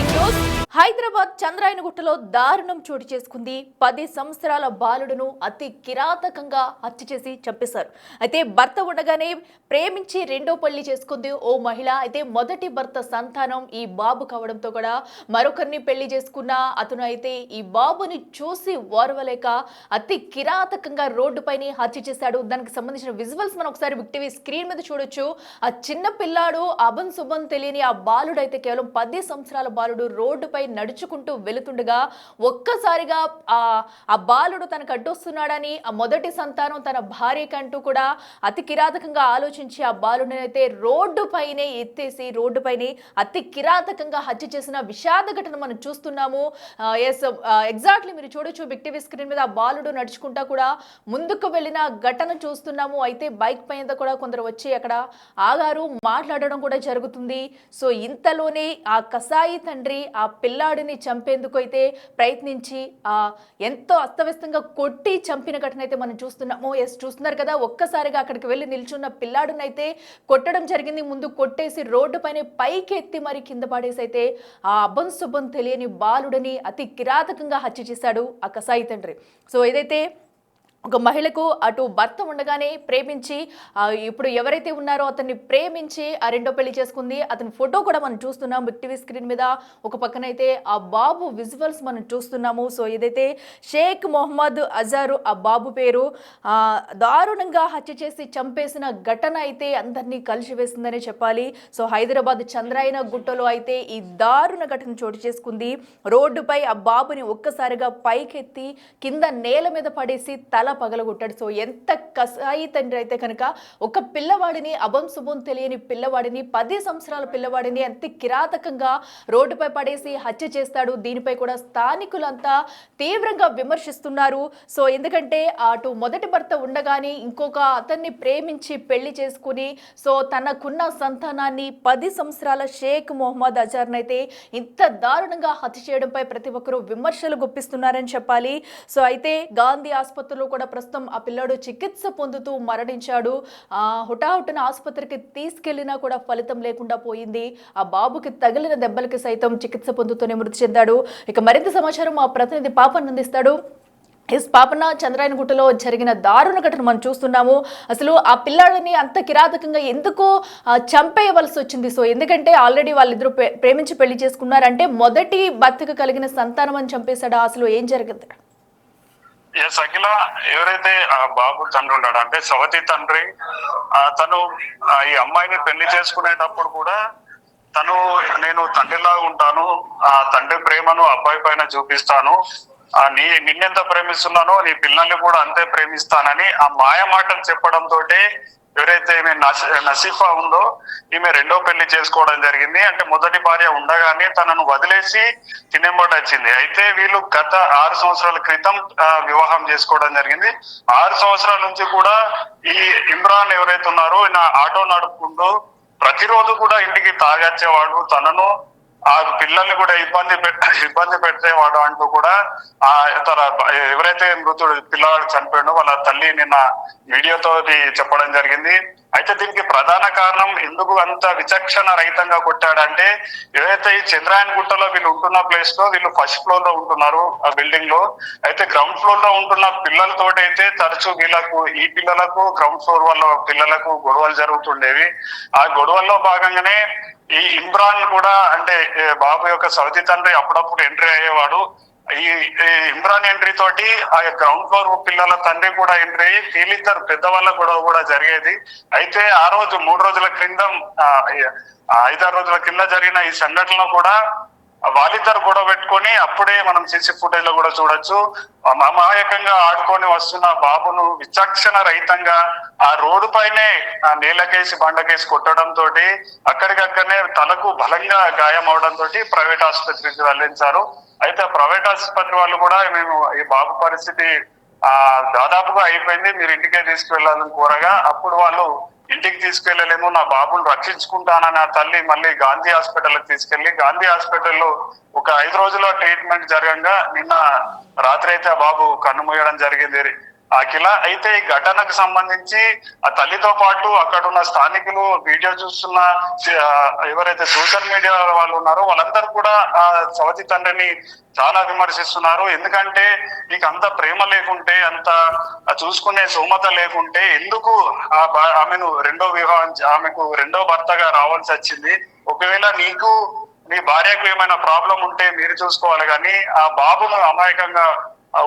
Breaking news. Hyderabad చంద్రాయనగుట్టలో దారుణం చోటు చేసుకుంది. 10 సంవత్సరాల బాలుడును అతి కిరాతకంగా హత్య చేసి చంపేశారు. అయితే భర్త ఉండగానే ప్రేమించి రెండో పెళ్లి చేసుకుంది ఓ మహిళ. అయితే మొదటి భర్త సంతానం ఈ బాబు కావడంతో కూడా మరొకరిని పెళ్లి చేసుకున్న అతను అయితే ఈ బాబుని చూసి ఓర్వలేక అతి కిరాతకంగా రోడ్డుపైనే హత్య చేశాడు. దానికి సంబంధించిన విజువల్స్ మనం ఒకసారి బిగ్ టీవీ స్క్రీన్ మీద చూడొచ్చు. ఆ చిన్న పిల్లాడు అభం శుభం తెలియని ఆ బాలుడు అయితే కేవలం 10 సంవత్సరాల బాలుడు రోడ్డుపై నడుచుకుంటూ వెళుతుండగా ఒక్కసారిగా ఆ బాలుడు తనకు అడ్డొస్తున్నాడని ఆ మొదటి సంతానం తన భార్యకంటూ కూడా అతి కిరాతకంగా ఆలోచించి ఆ బాలుడిని అయితే రోడ్డుపైనే ఎత్తేసి రోడ్డుపైనే అతి కిరాతకంగా హత్య చేసిన విషాద ఘటన మనం చూస్తున్నాము. ఎగ్జాక్ట్లీ మీరు చూడొచ్చు బిగ్ టీవీ స్క్రీన్ మీద ఆ బాలుడు నడుచుకుంటా కూడా ముందుకు వెళ్ళిన ఘటన చూస్తున్నాము. అయితే బైక్ పైన కూడా కొందరు వచ్చి అక్కడ ఆగారు, మాట్లాడడం కూడా జరుగుతుంది. సో ఇంతలోనే ఆ కసాయి తండ్రి ఆ పిల్లాడిని చంపేందుకు అయితే ప్రయత్నించి ఎంతో అస్తవ్యస్తంగా కొట్టి చంపిన ఘటన అయితే మనం చూస్తున్నాము. చూస్తున్నారు కదా, ఒక్కసారిగా అక్కడికి వెళ్ళి నిల్చున్న పిల్లాడిని అయితే కొట్టడం జరిగింది. ముందు కొట్టేసి రోడ్డు పైన పైకి ఎత్తి మరి కింద పడేసి అయితే ఆ అభం శుభం తెలియని బాలుడిని అతి కిరాతకంగా హత్య చేశాడు ఆ కసాయి తండ్రి. సో ఏదైతే ఒక మహిళకు అటు భర్త ఉండగానే ప్రేమించి ఇప్పుడు ఎవరైతే ఉన్నారో అతన్ని ప్రేమించి ఆ రెండో పెళ్లి చేసుకుంది. అతని ఫోటో కూడా మనం చూస్తున్నాం బిగ్ టీవీ స్క్రీన్ మీద. ఒక పక్కనైతే ఆ బాబు విజువల్స్ మనం చూస్తున్నాము. సో ఏదైతే షేక్ మొహమ్మద్ అజారు ఆ బాబు పేరు, దారుణంగా హత్య చేసి చంపేసిన ఘటన అయితే అందరినీ కలిసివేసిందనే చెప్పాలి. సో హైదరాబాద్ చంద్రాయన గుట్టలో అయితే ఈ దారుణ ఘటన చోటు చేసుకుంది. రోడ్డుపై ఆ బాబుని ఒక్కసారిగా పైకెత్తి కింద నేల మీద పడేసి తల పగలగొట్టాడు. సో ఎంత కసాయి తండ్రి అయితే కనుక ఒక పిల్లవాడిని, అభం శుభం తెలియని పిల్లవాడిని, 10 సంవత్సరాల పిల్లవాడిని అంత కిరాతకంగా రోడ్డుపై పడేసి హత్య చేస్తాడు. దీనిపై కూడా స్థానికులంతా తీవ్రంగా విమర్శిస్తున్నారు. సో ఎందుకంటే అటు మొదటి భర్త ఉండగానే ఇంకొక అతన్ని ప్రేమించి పెళ్లి చేసుకుని సో తనకున్న సంతానాన్ని 10 సంవత్సరాల షేక్ మొహమ్మద్ అజార్ని అయితే ఇంత దారుణంగా హత్య చేయడంపై ప్రతి ఒక్కరూ విమర్శలు గుప్పిస్తున్నారని చెప్పాలి. సో అయితే గాంధీ ఆసుపత్రిలో కూడా ప్రస్తుతం ఆ పిల్లాడు చికిత్స పొందుతూ మరణించాడు. హుటాహుటిన ఆసుపత్రికి తీసుకెళ్లినా కూడా ఫలితం లేకుండా పోయింది. ఆ బాబుకి తగిలిన దెబ్బలకి సైతం చికిత్స పొందుతూనే మృతి చెందాడు. ఇక మరింత సమాచారం మా ప్రతినిధి పాపన్ అందిస్తాడు. పాపన్న, చంద్రాయనగుట్టలో జరిగిన దారుణ ఘటన మనం చూస్తున్నాము. అసలు ఆ పిల్లాడిని అంత కిరాతకంగా ఎందుకు చంపేయవలసి వచ్చింది? సో ఎందుకంటే ఆల్రెడీ వాళ్ళిద్దరూ ప్రేమించి పెళ్లి చేసుకున్నారంటే మొదటి భర్తకు కలిగిన సంతానం అని చంపేశాడా? అసలు ఏం జరిగింది? అఖిల, ఎవరైతే ఆ బాబు తండ్రి ఉన్నాడు అంటే సవతి తండ్రి, తను ఈ అమ్మాయిని పెళ్లి చేసుకునేటప్పుడు కూడా తను నేను తండ్రిలాగా ఉంటాను, ఆ తండ్రి ప్రేమను అబ్బాయి పైన చూపిస్తాను, నిన్నెంత ప్రేమిస్తున్నానో నీ పిల్లల్ని కూడా అంతే ప్రేమిస్తానని ఆ మాయ మాటలు చెప్పడంతో ఎవరైతే ఈమె నసీఫా ఉందో ఈమె రెండో పెళ్లి చేసుకోవడం జరిగింది. అంటే మొదటి భార్య ఉండగానే తనను వదిలేసి తినేంబడి వచ్చింది. అయితే వీళ్ళు గత 6 సంవత్సరాల క్రితం వివాహం చేసుకోవడం జరిగింది. 6 సంవత్సరాల నుంచి కూడా ఈ ఇమ్రాన్ ఎవరైతే ఉన్నారో ఈయన ఆటో నడుపుకుంటూ ప్రతిరోజు కూడా ఇంటికి తాగొచ్చేవాడు, తనను ఆ పిల్లల్ని కూడా ఇబ్బంది పెట్టేవాడు అంటూ కూడా తన ఎవరైతే మృతుడు పిల్లవాడు చనిపోయాడో వాళ్ళ తల్లి నిన్న మీడియాతో చెప్పడం జరిగింది. అయితే దీనికి ప్రధాన కారణం ఎందుకు అంత విచక్షణ రహితంగా కొట్టాడంటే, ఏదైతే ఈ చంద్రాయన్ గుట్టలో వీళ్ళు ఉంటున్న ప్లేస్ లో వీళ్ళు ఫస్ట్ ఫ్లోర్ లో ఉంటున్నారు ఆ బిల్డింగ్ లో. అయితే గ్రౌండ్ ఫ్లోర్ లో ఉంటున్న పిల్లలతోటి అయితే తరచూ వీళ్ళకు ఈ పిల్లలకు గ్రౌండ్ ఫ్లోర్ వాళ్ళ పిల్లలకు గొడవలు జరుగుతుండేవి. ఆ గొడవల్లో భాగంగానే ఈ ఇమ్రాన్ కూడా అంటే బాబు యొక్క సవతి తండ్రి అప్పుడప్పుడు ఎంట్రీ అయ్యేవాడు. ఈ ఇమ్రాన్ ఎంట్రీ తోటి ఆ గ్రౌండ్ ఫ్లోర్ పిల్లల తండ్రి కూడా ఎంట్రీ అయ్యి వీళ్ళిద్దరు పెద్దవాళ్ళ గొడవ కూడా జరిగేది. అయితే ఆ రోజు 3 రోజుల క్రితం 5-6 రోజుల కింద జరిగిన ఈ సంఘటనలో కూడా వాళ్ళిద్దరు గొడవ పెట్టుకొని అప్పుడే మనం సీసీ ఫుటేజ్ లో కూడా చూడొచ్చు. అమాయకంగా ఆడుకొని వస్తున్న బాబును విచక్షణ రహితంగా ఆ రోడ్డు పైనే నేలకేసి బండకేసి కొట్టడంతో అక్కడికక్కడనే తలకు బలంగా గాయం అవడంతో ప్రైవేట్ ఆసుపత్రికి వెళ్లించారు. అయితే ప్రైవేట్ ఆసుపత్రి వాళ్ళు కూడా మేము ఈ బాబు పరిస్థితి దాదాపుగా అయిపోయింది, మీరు ఇంటికే తీసుకువెళ్లాలని కోరగా అప్పుడు వాళ్ళు ఇంటికి తీసుకెళ్లలేము, నా బాబును రక్షించుకుంటానని ఆ తల్లి మళ్ళీ గాంధీ హాస్పిటల్కి తీసుకెళ్లి గాంధీ హాస్పిటల్లో ఒక 5 రోజుల ట్రీట్మెంట్ జరగంగా నిన్న రాత్రి అయితే ఆ బాబు కన్ను మూయడం జరిగింది. అఖిల అయితే ఈ ఘటనకు సంబంధించి ఆ తల్లితో పాటు అక్కడ ఉన్న స్థానికులు వీడియో చూస్తున్న ఆ, ఎవరైతే సోషల్ మీడియా వాళ్ళు ఉన్నారో వాళ్ళందరూ కూడా ఆ సవతి తండ్రిని చాలా విమర్శిస్తున్నారు. ఎందుకంటే నీకు అంత ప్రేమ లేకుంటే, అంత చూసుకునే స్తోమత లేకుంటే ఎందుకు ఆమెను ఆమెకు రెండో భర్తగా రావాల్సి వచ్చింది? ఒకవేళ నీకు నీ భార్యకు ఏమైనా ప్రాబ్లం ఉంటే మీరు చూసుకోవాలి, కానీ ఆ బాబును అమాయకంగా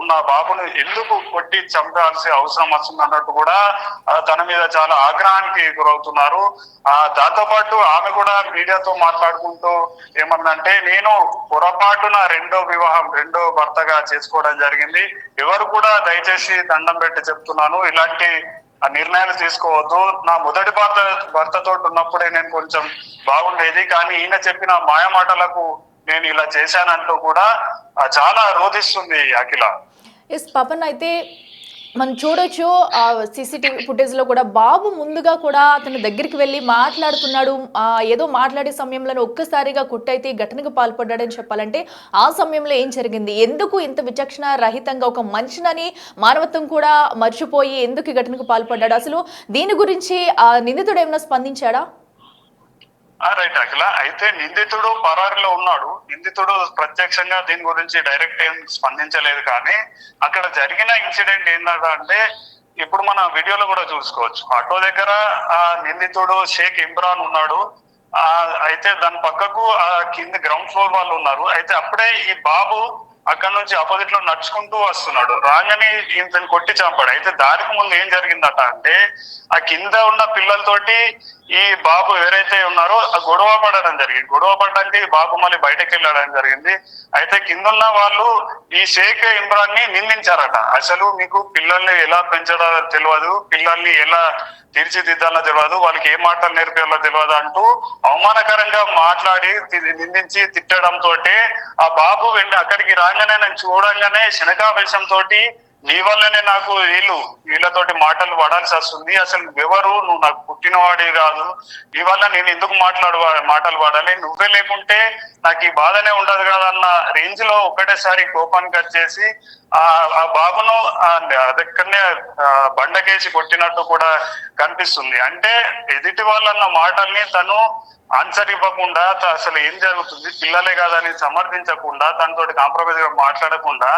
ఉన్న బాబును ఎందుకు కొట్టి చంపాల్సిన అవసరం వస్తుంది అన్నట్టు కూడా తన మీద చాలా ఆగ్రహానికి గురవుతున్నారు. దాంతో పాటు ఆమె కూడా మీడియాతో మాట్లాడుకుంటూ ఏమన్నంటే, నేను పొరపాటున రెండో భర్తగా చేసుకోవడం జరిగింది. ఎవరు కూడా దయచేసి దండం పెట్టి చెప్తున్నాను, ఇలాంటి నిర్ణయాలు తీసుకోవద్దు. నా మొదటి భర్తతో ఉన్నప్పుడే నేను కొంచెం బాగుండేది, కానీ ఈయన చెప్పిన మాయమాటలకు నేను ఇలా చేశానంటూ కూడా చాలా రోధిస్తుంది అఖిల. ఎస్ పవన్, అయితే మనం చూడొచ్చు ఆ సీసీటీవీ ఫుటేజ్లో కూడా బాబు ముందుగా కూడా అతని దగ్గరికి వెళ్ళి మాట్లాడుతున్నాడు. ఏదో మాట్లాడే సమయంలో ఒక్కసారిగా కుట్టయితే ఈ ఘటనకు పాల్పడ్డాడని చెప్పాలంటే ఆ సమయంలో ఏం జరిగింది? ఎందుకు ఇంత విచక్షణ రహితంగా ఒక మనిషినని మానవత్వం కూడా మర్చిపోయి ఎందుకు ఈ ఘటనకు పాల్పడ్డాడు? అసలు దీని గురించి ఆ నిందితుడు ఏమైనా స్పందించాడా? రైట్ అఖిల, అయితే నిందితుడు పరారిలో ఉన్నాడు. నిందితుడు ప్రత్యక్షంగా దీని గురించి డైరెక్ట్ ఏం స్పందించలేదు, కానీ అక్కడ జరిగిన ఇన్సిడెంట్ ఏంటంటే ఇప్పుడు మన వీడియోలో కూడా చూసుకోవచ్చు. ఆటో దగ్గర ఆ నిందితుడు షేక్ ఇమ్రాన్ ఉన్నాడు. అయితే దాని పక్కకు ఆ కింద గ్రౌండ్ ఫ్లోర్ వాళ్ళు ఉన్నారు. అయితే అప్పుడే ఈ బాబు అక్కడ నుంచి ఆపోజిట్ లో నడుచుకుంటూ వస్తున్నాడు. రాగానే ఇంతని కొట్టి చంపాడు. అయితే దానికి ముందు ఏం జరిగిందట అంటే, ఆ కింద ఉన్న పిల్లలతోటి ఈ బాబు ఎవరైతే ఉన్నారో గొడవ పడడం జరిగింది. గొడవ పడడానికి బాబు మళ్ళీ బయటకు వెళ్ళడం జరిగింది. అయితే కింద ఉన్న వాళ్ళు ఈ షేక్ ఇమ్రాన్ ని నిందించారట. అసలు మీకు పిల్లల్ని ఎలా పెంచడో తెలియదు, పిల్లల్ని ఎలా తీర్చిదిద్దాలో తెలియదు, వాళ్ళకి ఏ మాటలు నేర్పేయాలో తెలియదు అంటూ అవమానకరంగా మాట్లాడి నిందించి తిట్టడంతో ఆ బాబు వెంట అక్కడికి రాగానే నేను చూడంగానే శనకావేశంతో నీ వల్లనే నాకు వీళ్ళతోటి మాటలు పడాల్సి వస్తుంది, అసలు ఎవరు, నువ్వు నాకు పుట్టినవాడి కాదు, నీ వల్ల నేను ఎందుకు మాటలు పడాలి, నువ్వే లేకుంటే నాకు ఈ బాధనే ఉండదు కదా అన్న రేంజ్ లో ఒక్కటేసారి కోపానికి వచ్చేసి ఆ బాబును అదెక్కడనే బండకేసి కొట్టినట్టు కూడా కనిపిస్తుంది. అంటే ఎదుటి వాళ్ళన్న మాటల్ని తను ఆన్సర్ ఇవ్వకుండా, అసలు ఏం జరుగుతుంది, పిల్లలే కాదని సమర్థించకుండా, తనతో కాంప్రమైజ్ గా మాట్లాడకుండా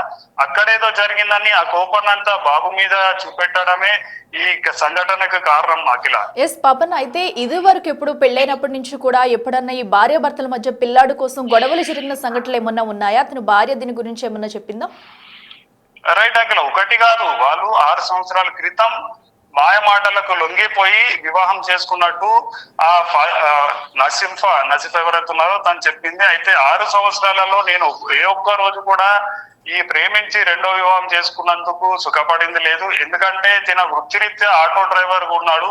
అక్కడేదో జరిగిందని ఆ కోపాన్నంతా బాబు మీద చూపెట్టడమే ఈ సంఘటనకు కారణం అఖిల. ఎస్ పవన్, అయితే ఇది వరకు ఎప్పుడు పెళ్ళైనప్పటి నుంచి కూడా ఎప్పుడన్నా ఈ భార్య భర్తల మధ్య పిల్లాడు కోసం గొడవలు జరిగిన సంఘటనలు ఏమన్నా ఉన్నాయా? అతని భార్య దీని గురించి ఏమన్నా చెప్పిందా? రైట్ అఖిల, ఒకటి కాదు, వాళ్ళు 6 సంవత్సరాల క్రితం మాయమాటలకు లొంగిపోయి వివాహం చేసుకున్నట్టు ఆ నసీఫ్ ఎవరైతే ఉన్నారో తను చెప్పింది. అయితే 6 సంవత్సరాలలో నేను ఏ ఒక్క రోజు కూడా ఈ ప్రేమించి రెండో వివాహం చేసుకున్నందుకు సుఖపడింది లేదు. ఎందుకంటే తన వృత్తిరీత్యా ఆటో డ్రైవర్ ఉన్నాడు.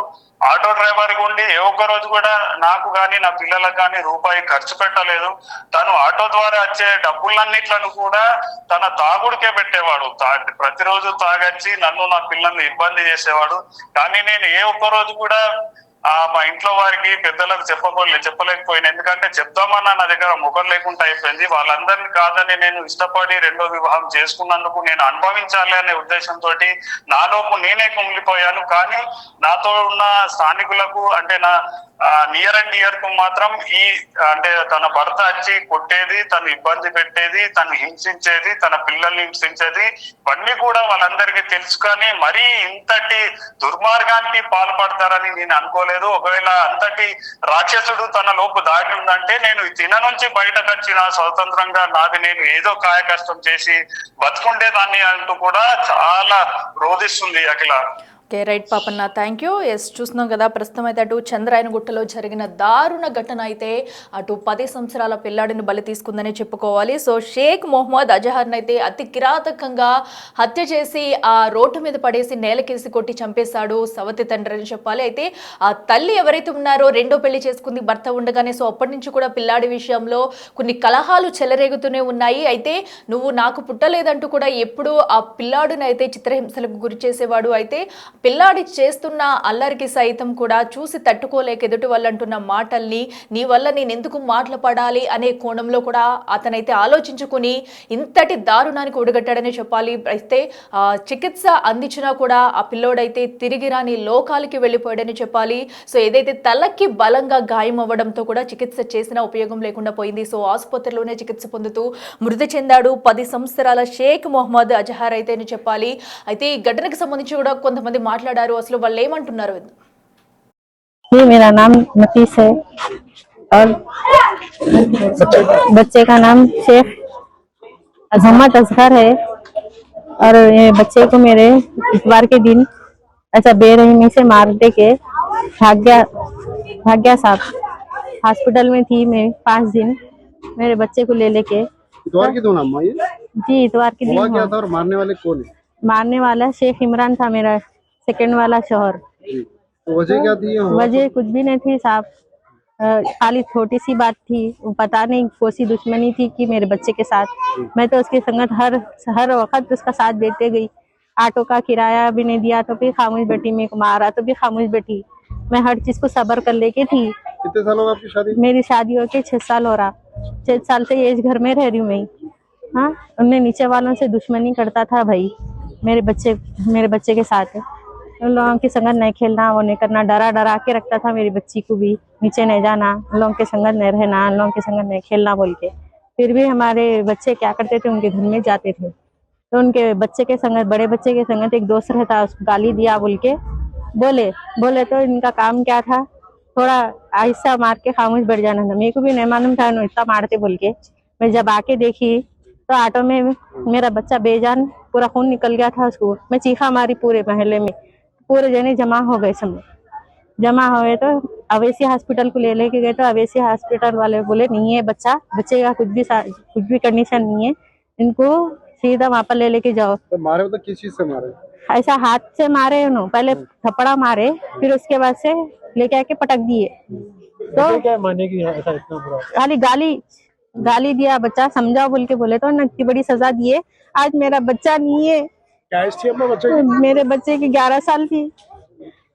ఆటో డ్రైవర్ ఉండి ఏ ఒక్క రోజు కూడా నాకు కానీ నా పిల్లలకు కానీ రూపాయి ఖర్చు పెట్టలేదు. తను ఆటో ద్వారా వచ్చే డబ్బులన్నిట్లను కూడా తన తాగుడికే పెట్టేవాడు. ప్రతిరోజు తాగొచ్చి నన్ను నా పిల్లల్ని ఇబ్బంది చేసేవాడు. కానీ నేను ఏ ఒక్క రోజు కూడా మా ఇంట్లో వారికి పెద్దలకు చెప్పలేకపోయినా, ఎందుకంటే చెప్తామన్నా నా దగ్గర ముఖం లేకుండా అయిపోయింది. వాళ్ళందరినీ కాదని నేను ఇష్టపడి రెండో వివాహం చేసుకున్నందుకు నేను అనుభవించాలి అనే ఉద్దేశంతో నాలోపు నేనే కుమిలిపోయాను. కానీ నాతో ఉన్న స్థానికులకు, అంటే నా నియర్ అండ్ డియర్ కు మాత్రం అంటే తన భర్త వచ్చి కొట్టేది, తను ఇబ్బంది పెట్టేది, తను హింసించేది, తన పిల్లల్ని హింసించేది, ఇవన్నీ కూడా వాళ్ళందరికీ తెలుసు. కానీ మరీ ఇంతటి దుర్మార్గానికి పాల్పడతారని నేను అనుకోలేదు. ఒకవేళ అంతటి రాక్షసుడు తన లోపు దాగి ఉందంటే నేను తిన నుంచి బయటకు వచ్చిన స్వతంత్రంగా నాది నేను ఏదో కాయ కష్టం చేసి బతుకుండేదాన్ని అంటూ కూడా చాలా రోధిస్తుంది Akhila. Okay, right Papanna, thank you. Yes, చూస్తున్నాం కదా ప్రస్తుతం అయితే అటు చంద్రాయనగుట్టలో జరిగిన దారుణ ఘటన అయితే అటు 10 సంవత్సరాల పిల్లాడిని బలి తీసుకుందని చెప్పుకోవాలి. సో షేక్ మొహమ్మద్ అజహర్ని అయితే అతి కిరాతకంగా హత్య చేసి ఆ రోడ్డు మీద పడేసి నేలకేసి కొట్టి చంపేశాడు సవతి తండ్రి అని చెప్పాలి. అయితే ఆ తల్లి ఎవరైతే ఉన్నారో రెండో పెళ్లి చేసుకుంది భర్త ఉండగానే. సో అప్పటి నుంచి కూడా పిల్లాడి విషయంలో కొన్ని కలహాలు చెలరేగుతూనే ఉన్నాయి. అయితే నువ్వు నాకు పుట్టలేదంటూ కూడా ఎప్పుడు ఆ పిల్లాడిని అయితే చిత్రహింసలకు గురి చేసేవాడు. అయితే పిల్లాడి చేస్తున్న అల్లరికి సైతం కూడా చూసి తట్టుకోలేక ఎదుటి వాళ్ళంటున్న మాటల్ని నీ వల్ల నేను ఎందుకు మాటలు పడాలి అనే కోణంలో కూడా అతనైతే ఆలోచించుకుని ఇంతటి దారుణానికి ఒడిగట్టాడని చెప్పాలి. అయితే చికిత్స అందించినా కూడా ఆ పిల్లోడైతే తిరిగి రాని లోకాలకి వెళ్ళిపోయాడని చెప్పాలి. సో ఏదైతే తలకి బలంగా గాయం అవ్వడంతో కూడా చికిత్స చేసినా ఉపయోగం లేకుండా పోయింది. సో ఆసుపత్రిలోనే చికిత్స పొందుతూ మృతి చెందాడు 10 సంవత్సరాల షేక్ మొహమ్మద్ అజహర్ అయితే అని చెప్పాలి. అయితే ఈ ఘటనకు సంబంధించి కూడా కొంతమంది మాట్లాడారు. అసలు వాళ్ళు ఏమంటున్నారు? जी मेरा नाम नफीस है और बच्चे का नाम शेख मोहम्मद असगर है। और ये बच्चे को मेरे इतवार के दिन ऐसा बेरहमी से मार दे के भाग गया साहब। हॉस्पिटल में थी मैं 5 दिन मेरे बच्चे को ले लेके। इतवार की दो नाम ये? जी इतवार के दिन हुआ क्या हुआ। था और मारने वाले कौन है? मारने वाला शेख इमरान था, मेरा सेकंड वाला शोहर। तो वजह क्या थी? वजह कुछ भी नहीं थी साहब, खाली छोटी सी बात थी। वो पता नहीं कौन सी दुश्मनी थी कि मेरे बच्चे के साथ। मैं तो उसकी संगत हर वक्त उसका साथ देते गई। ऑटो का किराया भी नहीं दिया तो भी खामोश बैठी, मेरे को मारा तो भी खामोश बैठी। मैं हर चीज को सब्र कर लेके थी। कितने साल हो गए आपकी शादी? मेरी शादी होके 6 साल हो रहा। 6 साल से ये इस घर में रह रही हूँ मैं। हाँ, उनने नीचे वालों से दुश्मनी करता था भाई मेरे बच्चे के साथ। उन लोगों की संगत नहीं खेलना, वो नहीं करना, डरा के रखता था मेरी बच्ची को भी। नीचे नहीं जाना, उन लोगों के संगत नहीं रहना, उन लोगों के संगत नहीं खेलना बोल के। फिर भी हमारे बच्चे क्या करते थे, उनके घर में जाते थे तो उनके बच्चे के संगत, बड़े बच्चे के संगत एक दोस्त रहता, उसको गाली दिया बोल के बोले तो इनका काम क्या था, थोड़ा आहिस्ता मार के खामोश बैठ जाना था। मेरे को भी नहीं मालूम था इतना मारते बोल के। मैं जब आके देखी तो ऑटो में मेरा बच्चा बेजान पूरा खून निकल गया था उसको। मैं चीखा मारी पूरे मोहल्ले में, पूरे जने जमा हो गए सब। जमा हो गए तो अवेसी हॉस्पिटल को लेके गए तो अवेसी हॉस्पिटल वाले बोले नहीं है बच्चे का कुछ भी कंडीशन नहीं है, इनको सीधा वहाँ पर लेके जाओ। तो मारे तो किस चीज से मारे? ऐसा हाथ से मारे उन्होंने, पहले थप्पड़ा मारे, फिर उसके बाद से लेके आके पटक दिए। तो क्या माने की ऐसा इतना बुरा? खाली गाली दिया, बच्चा समझाओ बोल के बोले तो इतनी बड़ी सजा दिए। आज मेरा बच्चा नहीं है। क्या एज थी अपने बच्चे की? मेरे बच्चे की 11 साल थी।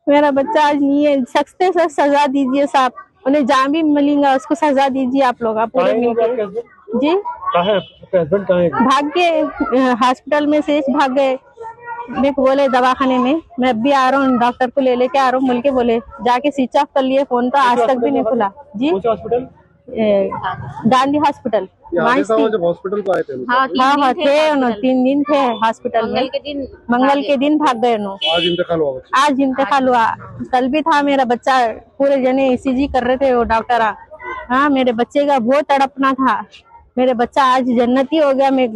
मेरा बच्चा आज नहीं है। सख्त से सख्त सजा दीजिए साहब, उन्हें जहाँ भी मिलेगा उसको सजा दीजिए आप लोग। आप पूरे मिलकर जी हस्बैंड कहाँ है? भाग गए हॉस्पिटल में से, भाग गए। मेरे को बोले दवाखाने में, मैं अभी आ रहा हूँ, डॉक्टर को ले लेके आ रहा हूँ बोल के बोले। जाके स्विच ऑफ कर लिए फोन, तो आज तक भी नहीं खुला। जी हॉस्पिटल? गांधी हॉस्पिटल वहीं से। जब हॉस्पिटल को आए थे हाँ थे उन्होंने, 3 दिन थे हॉस्पिटल में। मंगल के दिन भाग गए उन्होंने। आज इंतकाल हुआ बच्चे? आज इंतकाल हुआ। कल भी था मेरा बच्चा, पूरे जने ECG कर रहे थे वो डॉक्टर। हाँ, मेरे बच्चे का बहुत तड़पना था। मेरे बच्चा आज जन्नती हो गया। मैं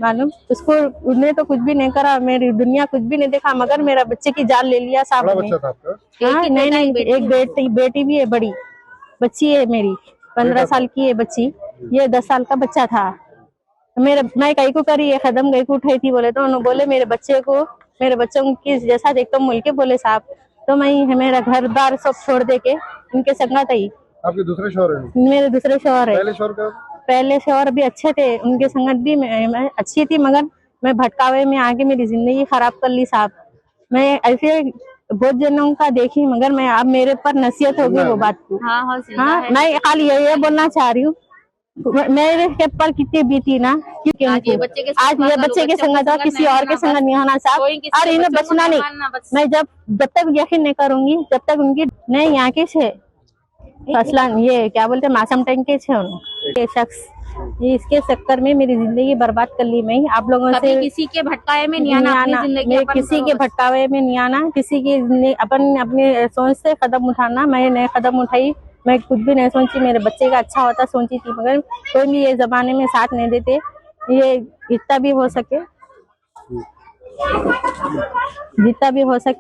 मालूम उसको, उसने तो कुछ भी नहीं करा, मेरी दुनिया कुछ भी नहीं देखा, मगर मेरा बच्चे की जान ले लिया साहब ने। बच्चा था आपका? हाँ, नहीं एक बेटी भी है, बड़ी बच्ची है मेरी, 15 साल की है बच्ची। ये 10 साल का बच्चा था। मैं कहीं को करी, ये कदम कहीं को उठाई थी बोले तो उन्होंने बोले मेरे बच्चों की जैसा देखता हूँ बोल के बोले साहब। तो मैं मेरा घर बार सब छोड़ दे के उनके संगत आई। आपके दूसरे शौहर हैं? मेरे दूसरे शौहर है। पहले शौहर भी अच्छे थे, उनके संगत भी मैं अच्छी थी, मगर मैं भटकावे में आके मेरी जिंदगी खराब कर ली साहब। मैं ऐसे बहुत जनों का देखी, मगर मैं अब मेरे पर नसीहत हो गई वो बात की। हाँ, मैं खाली ये बोलना चाह रही हूँ, मेरे के पर कितनी बीती ना, क्योंकि आज ये बच्चे के संगत और किसी और के संगत नहीं होना साहब। और इन्हें बचना नहीं। मैं जब तक यकीन नहीं करूंगी, जब तक उनकी नहीं यहाँ के छे असलन ये क्या बोलते मासूम टैंक के छे ये शख्स, ये इसके चक्कर में मेरी जिंदगी बर्बाद कर ली। मैं आप लोगों से किसी के भटकावे में नहीं आना, अपनी जिंदगी मैं किसी के भटकावे में नहीं आना, किसी की अपने सोच से कदम उठाना। मैं नए कदम उठाई, मैं कुछ भी नहीं सोची, मेरे बच्चे का अच्छा होता सोची थी, मगर कोई भी ये जमाने में साथ नहीं देते। ये जितना भी हो सके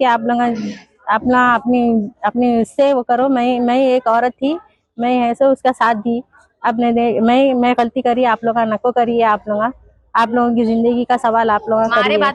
आप लोग अपनी इससे वो करो। मैं एक औरत थी, मैं ऐसे उसका साथ दी। मैं गलती करी, आप लोग नको करिए। आप लोगों की जिंदगी का सवाल आप लोग करिए।